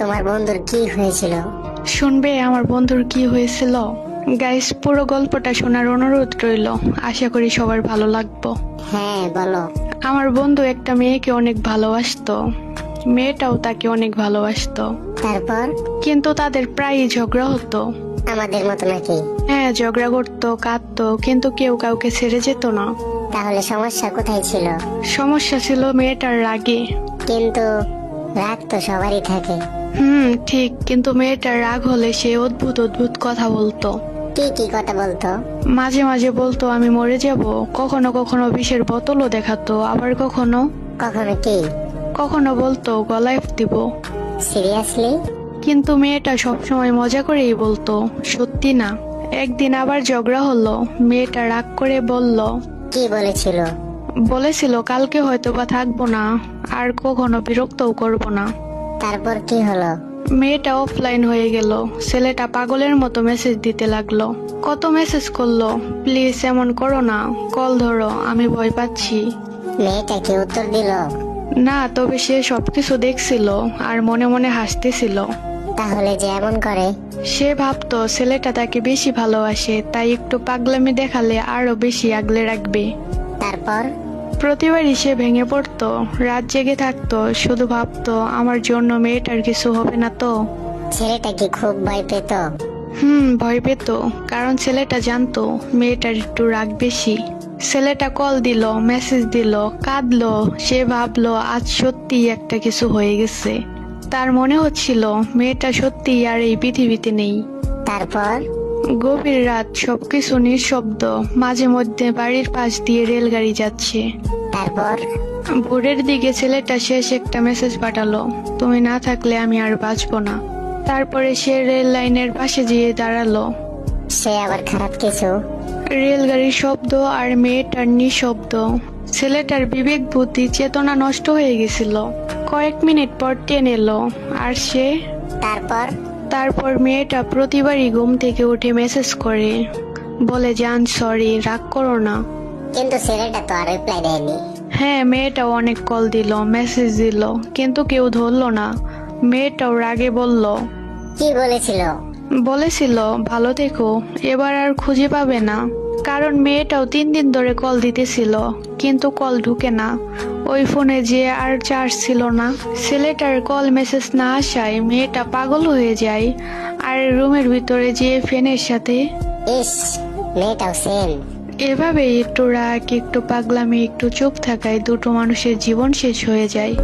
তোমার বন্ধুর কি হয়েছিল? শুনবে আমার বন্ধুর কি হয়েছিল? গাইস, পুরো গল্পটা শোনার অনুরোধ রইল। আশা করি সবার ভালো লাগবে। হ্যাঁ, বলো। আমার বন্ধু একটা মেয়েকে অনেক ভালোবাসতো, মেয়েটাও তাকে অনেক ভালোবাসতো, তারপর? কিন্তু তাদের প্রায়ই ঝগড়া হতো। আমাদের মতো নাকি? হ্যাঁ, ঝগড়া করতো, কাঁদতো, কিন্তু কেউ কাউকে ছেড়ে যেত না। তাহলে সমস্যা কোথায় ছিল? সমস্যা ছিল মেয়েটার রাগে। কিন্তু রাগ তো সবারই থাকে। ঠিক, কিন্তু মেয়েটার রাগ হলে সে অদ্ভুত অদ্ভুত কথা বলতো। কি কি কথা বলতো? মাঝে মাঝে বলতো আমি মরে যাব, কখনো কখনো বিষের বোতলও দেখাতো, আবার কখনো কখনো কি? কখনো বলতো গলায় দিব। সিরিয়াসলি? কিন্তু মেয়েটা সবসময় মজা করেই বলতো, সত্যি না। একদিন আবার ঝগড়া হলো, মেয়েটা রাগ করে বলল, কি বলেছিল? বলেছিল কালকে হয়তো বা থাকবো না, আর কখনো বিরক্তও করব না। তারপর কি হলো? মেয়েটা অফলাইন হয়ে গেল। ছেলেটা পাগলের মতো মেসেজ দিতে লাগলো। কত মেসেজ করলো, প্লিজ এমন করো না, কল ধরো, আমি ভয় পাচ্ছি। মেয়েটা কি উত্তর দিল? না, তবে সে সবকিছু দেখছিল আর মনে মনে হাসতেছিল। তাহলে যে এমন করে? সে ভাবতো ছেলেটা তাকে বেশি ভালোবাসে, তাই একটু পাগলামি দেখালে আরো বেশি আগলে রাখবে। তারপর? প্রতিবারই সে ভেঙে পড়তো, রাত জেগে থাকতো, শুধু ভাবতো আমার জন্য মেয়েটার কিছু হবে না তো। ছেলেটা কি খুব ভয় পেত? ভয় পেত, কারণ ছেলেটা জানতো মেয়েটার একটু রাগ বেশি। ছেলেটা কল দিল, মেসেজ দিল, কাঁদলো। সে ভাবলো আজ সত্যিই একটা কিছু হয়ে গেছে। তার মনে হচ্ছিল মেয়েটা সত্যিই আর এই পৃথিবীতে নেই। তারপর? গভীর রাত, সবকিছু নিঃশব্দ, মাঝে মধ্যে বাড়ির পাশ দিয়ে রেলগাড়ি যাচ্ছে। তারপর? ভোরের দিকে ছেলেটা শেষ একটা মেসেজ পাঠালো, তুমি না থাকলে আমি আর বাঁচবো না। তারপরে সে রেল লাইনের পাশে গিয়ে দাঁড়ালো। সে আবার খারাপ কিছু? রেলগাড়ির শব্দ আর মেয়েটার নিঃশব্দ। ছেলেটার বিবেক বুদ্ধি চেতনা নষ্ট হয়ে গেছিল। কয়েক মিনিট পর ট্রেন এলো, আর সে তারপর? তারপর মেয়েটা প্রতিবারই ঘুম থেকে উঠে মেসেজ করে, বলে জান সরি, রাগ করো না। কিন্তু ছেলেটা তো আর রিপ্লাই দেয়নি। হ্যাঁ, মেয়েটাও অনেক কল দিল, মেসেজ দিল, কিন্তু কেউ ধরলো না। মেয়েটাও রাগে বলল, কি বলেছিল? বলেছিল ভালো থেকো, এবার আর খুঁজে পাবে না। কারণ মেয়েটাও 3 দিন ধরে কল দিতেছিল, কিন্তু কল ঢুকে না। ওই ফোনে যে আর চার্জ ছিল না। ছেলেটার কল মেসেজ না আসায় মেয়েটা পাগল হয়ে যায়, আর রুমের ভিতরে যে ফ্যানের সাথে। ইস, মেয়েটাও সেম। এভাবেই একটু রাগ, একটু পাগলামি, একটু চুপ থাকায় দুটো মানুষের জীবন শেষ হয়ে যায়।